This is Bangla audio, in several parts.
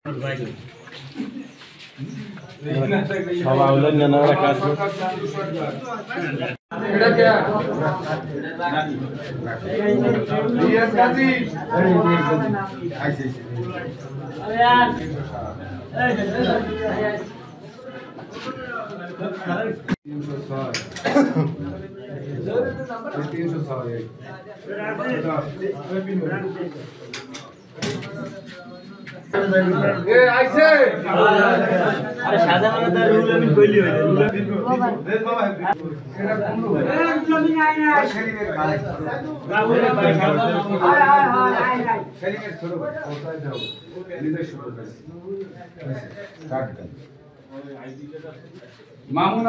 মামুন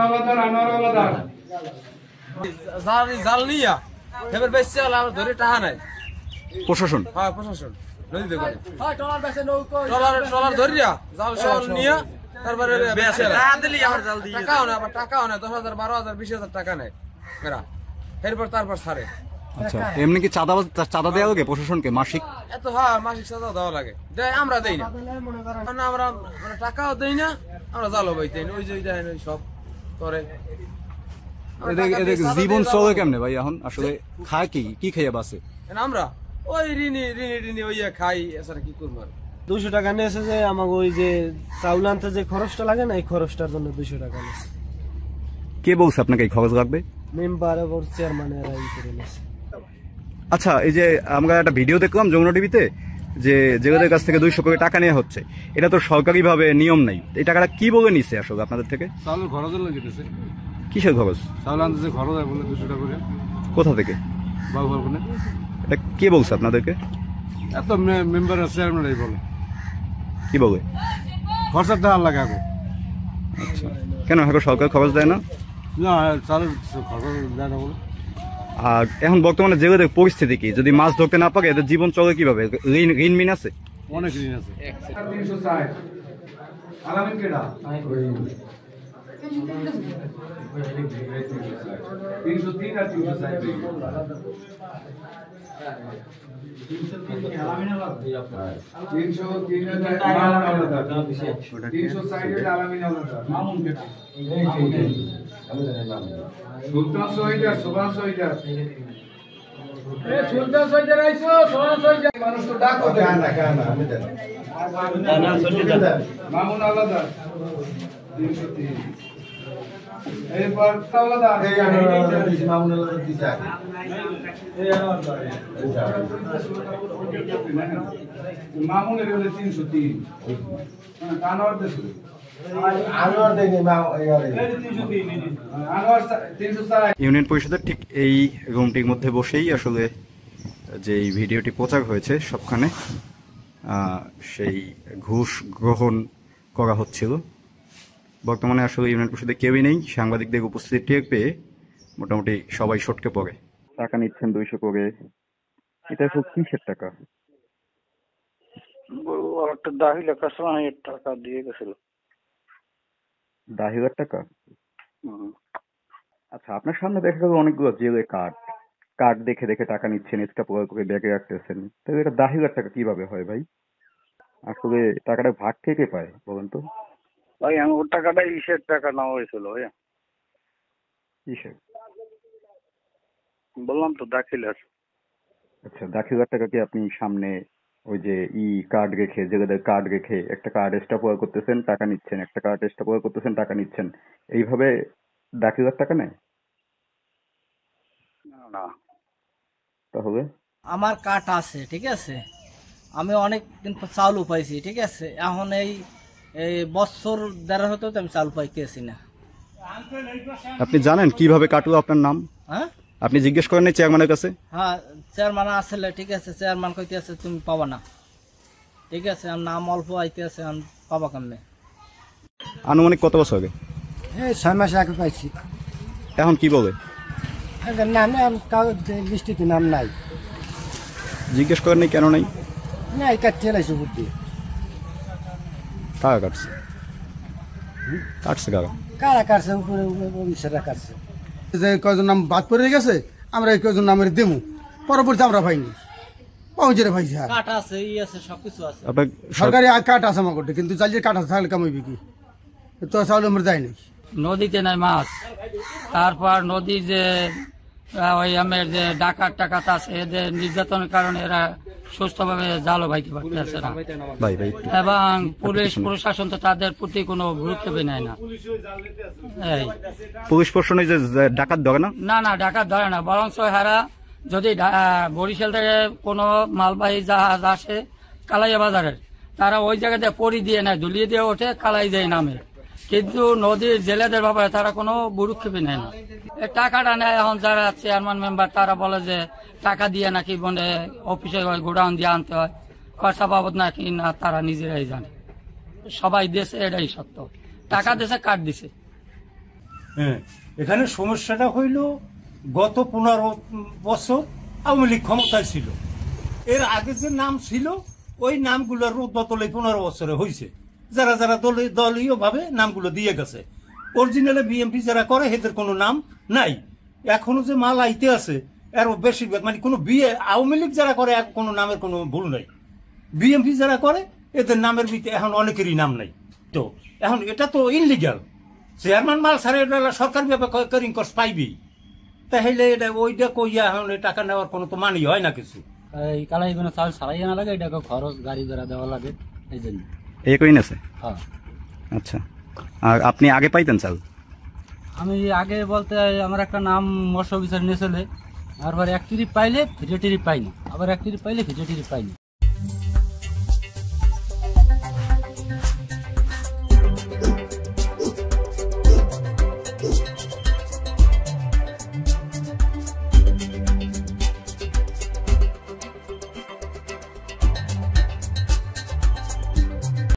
আলাদার আনোয়ার আলাদার জাল নিয়া এবার বেশি ধরে টাকা নাই প্রশাসন। হ্যাঁ প্রশাসন নদীতে করে ট্রলার ধরিয়া জাল সহ নিয়া তারপরে টাকাও না, আবার টাকাও না, 10,000 12,000 20,000 টাকা নেয় এরা। এরপর তারপর ছাড়ে। আচ্ছা, এমনি কি চাঁদা দেওয়া লাগে প্রশাসনকে মাসিক? এত হ্যাঁ মাসিক চাঁদা দেওয়া লাগে, দেয় আমরা দেই না, আমরা মানে টাকাও দেই না, আমরা জালও বাইতে ওই যে দেয় সব করে। জীবন চলে কেমনে ভাই এখন? আসলে খায় কি খাইয়া বাসে? আমরা ওই ঋণী ওই খাই, এছাড়া কি করবো। 200 টাকা নিয়েছে যে আমাকে ওই যে চাউল আনতে যে খরচটা লাগে না, এই খরচটার জন্য 200 টাকা নিয়েছে। কে বলছে আপনাকে এই খরচ লাগবে? মেম্বার এবং চেয়ারম্যানেরা এই করে নিয়েছে। আচ্ছা, এই যে আমরা একটা ভিডিও দেখলাম যমুনা টিভিতে, যে জেলেদের কাছ থেকে 200 করে টাকা নেওয়া হচ্ছে, এটা তো সরকারি ভাবে নিয়ম নাই। এই টাকাটা কি বলে নিছে আসলে আপনাদের থেকে? চাউলের খরচের লাগে দিতেছে। কিসের খরচ? চাউল আনতে খরচ হয় বলে 200 টাকা করে। কোথা থেকে? বাবুঘর কোনে। এটা কে বলছে আপনাদেরকে? এত মেম্বার আছে, চেয়ারম্যানই বলে। কি বলে? খরচের টাকা লাগে আগে। আচ্ছা, কেন এখন সরকার খরচ দেয় না? না, চালের খরচ দেয় না বলে। আর এখন বর্তমানে জেলেদের পরিস্থিতি কি? যদি মাছ ধরতে না পারে এদের জীবন চলে কিভাবে? ঋণ মিন আছে? অনেক ঋণ আছে। 360 আলামিন কেডা 303 আর 360 303 আলামিন আলাদা 303 মামুন আলাদা 360 আলামিন আলাদা মামুন কেডা সুলতান সৈয়দ সুভাষ সৈয়দ সুলতান সৈয়দ আইছো সুভাষ সৈয়দ মানুষ তো ডাকো না আমি দেন না সৈয়দ মামুন আলাদা 303 এরপর আলাদা এই মামুন আলাদা দিছে এই আলাদা মামুনের হলো 303 কানোর দেশ ইউনিয়ন পরিষদের ঠিক এই রুমটির মধ্যে বসেই আসলে যে ভিডিওটি প্রচার হয়েছে সবখানে সেই ঘুষ গ্রহণ করা হচ্ছিল। বর্তমানে আসলে ইউনিয়ন পরিষদে কেউই নেই, সাংবাদিকদের উপস্থিতি টের পেয়ে মোটামুটি সবাই সটকে পড়ে। টাকা নিচ্ছেন 200 করে, এটা সব কিসের টাকা? একটা দাহিলা কাস্টমার টাকা দিয়ে গেছিল। 10,000 টাকা? আচ্ছা, আপনার সামনে দেখা গেল অনেকগুলো জেলে কার্ড দেখে দেখে টাকা নিচ্ছেন, এক্সট্রা পকেট করে ব্যাগে রাখতেছেন, তাহলে এটা 10,000 টাকা কিভাবে হয় ভাই? আসলে টাকাটা ভাগ থেকে পায় বলেন তো? ভাই আমার টাকাটা ইসের টাকা নেওয়া হয়েছিল। কিসের? বললাম তো দাখিলার। আচ্ছা, 10,000 টাকা কি আপনি সামনে ওই যে কার্ড রেখে, জেলেদের কার্ড রেখে একটা কার্ড এক্সট্রা পকেট করতেছেন, টাকা নিচ্ছেন, একটা কার্ড এক্সট্রা পকেট করতেছেন, টাকা নিচ্ছেন, এইভাবে 10,000 টাকা নেয়? না, তাহলে আমার কার্ড আছে, ঠিক আছে, আমি অনেক দিন চাউল পাইছি, ঠিক আছে, এখন এই বছর দেড় হতে আমি চাউল পাইতেছি না। আপনি জানেন কিভাবে কাটলো আপনার নাম? হ্যাঁ, আপনি জিজ্ঞেস করেন চেয়ারম্যানের কাছে? হ্যাঁ, চেয়ারম্যান আসলে, ঠিক আছে, চেয়ারম্যান কইতে আছে তুমি পাবা না, ঠিক আছে, আর নাম অল্প আইতে আছে, পাবা কেমনে? আনুমানিক কত বছর আগে? 6 মাস আগে পাইছি। এখন কি বলে? নামে লিস্টিতে নাম নাই। জিজ্ঞেস করেন নাই কেন নাই? না, এই কাটতে লাইছে বুদ্ধি। টাকা কাটছে কারা? কারা কাটছে? উপরে অফিসাররা কাটছে। যে কয়জন নাম বাদ পড়ে গেছে, আমরা এই কয়জন নামের দেবো, পরবর্তী আমরা পাইনি। ওই যে ভাই স্যার কাঠ আছে ই আছে সবকিছু আছে। আপনার সরকারি কাঠ আছে আমার করতে, কিন্তু চাইলে কাঠ আছে তাহলে কামাইবি কি? তো চাউল আমরা যাই নাকি? নদীতে নাই মাছ, তারপর নদী যে ওই আমের যে ডাকাত টাকাত আছে এদের নির্যাতনের কারণে এরা সুস্থভাবে জালও বাইতে পারতেছে না, ভাই ভাই এবং পুলিশ প্রশাসন তো তাদের প্রতি কোনো ভ্রুক্ষেপে নেয় না। এই পুলিশ প্রশাসনে যে ডাকাত ধরে না? না না, ডাকাত ধরে না, বরঞ্চ হারা যদি বরিশাল থেকে কোনো মালবাহী জাহাজ আসে কালাইয়া বাজারের, তারা ওই জায়গাতে পরি দিয়ে নেয়, ধুলিয়ে দিয়ে ওঠে, কালাই দিয়ে নামে, কিন্তু নদীর জেলেদের ব্যাপারে তারা কোনো ভ্রুক্ষেপে নেয় না। এই টাকাটা নেয় এখন যারা চেয়ারম্যান মেম্বার, তারা বলে যে টাকা দিয়ে নাকি বলে অফিসে গোডাউন দিয়ে আনতে হয়, খরচা বাবদ নাকি না তারা নিজেরাই জানে। সবাই দেশে এটাই সত্য, টাকা দেশে কাট দিছে। হ্যাঁ, এখানে সমস্যাটা হইল গত 15 বছর আওয়ামী লীগ ক্ষমতায় ছিল, এর আগে যে নাম ছিল ওই নামগুলোর বদলে 15 বছরে হয়েছে, যারা যারা দলীয় ভাবে নামগুলো দিয়ে গেছে। অরিজিনালে বিএমপি যারা করে এদের কোনো নাম নাই। এখনো যে মাল আইতে আছে এর বেশিরভাগ মানে কোনো আওয়ামী লীগ যারা করে কোনো নামের কোনো ভুল নাই, বিএমপি যারা করে এদের নামের ভিতরে এখন অনেকেরই নাম নাই। তো এখন এটা তো ইনলিগাল, চেয়ারম্যান মাল সারে সরকার ব্যাপারে করিং কস পাইবি, তাহলে এটা ওইটা কইয়া এখন টাকা নেওয়ার কোনো তো মানি হয় না কিছু। এই কালাই বেনা চাল ছাড়াই না লাগে, এটাকে খরচ গাড়ি ভাড়া দেওয়া লাগে, এই জন্য এই কইন আছে। হ্যাঁ, আচ্ছা, আর আপনি আগে পাইতেন চাল? আমি আগে বলতে আমার একটা নাম মৎস্য অফিসার নিয়েছিল, তারপর 1 ট্রিপ পাইলে ভিডিও ট্রিপ পাইনি, আবার 1 ট্রিপ পাইলে ভিডিও ট্রিপ পাইনি।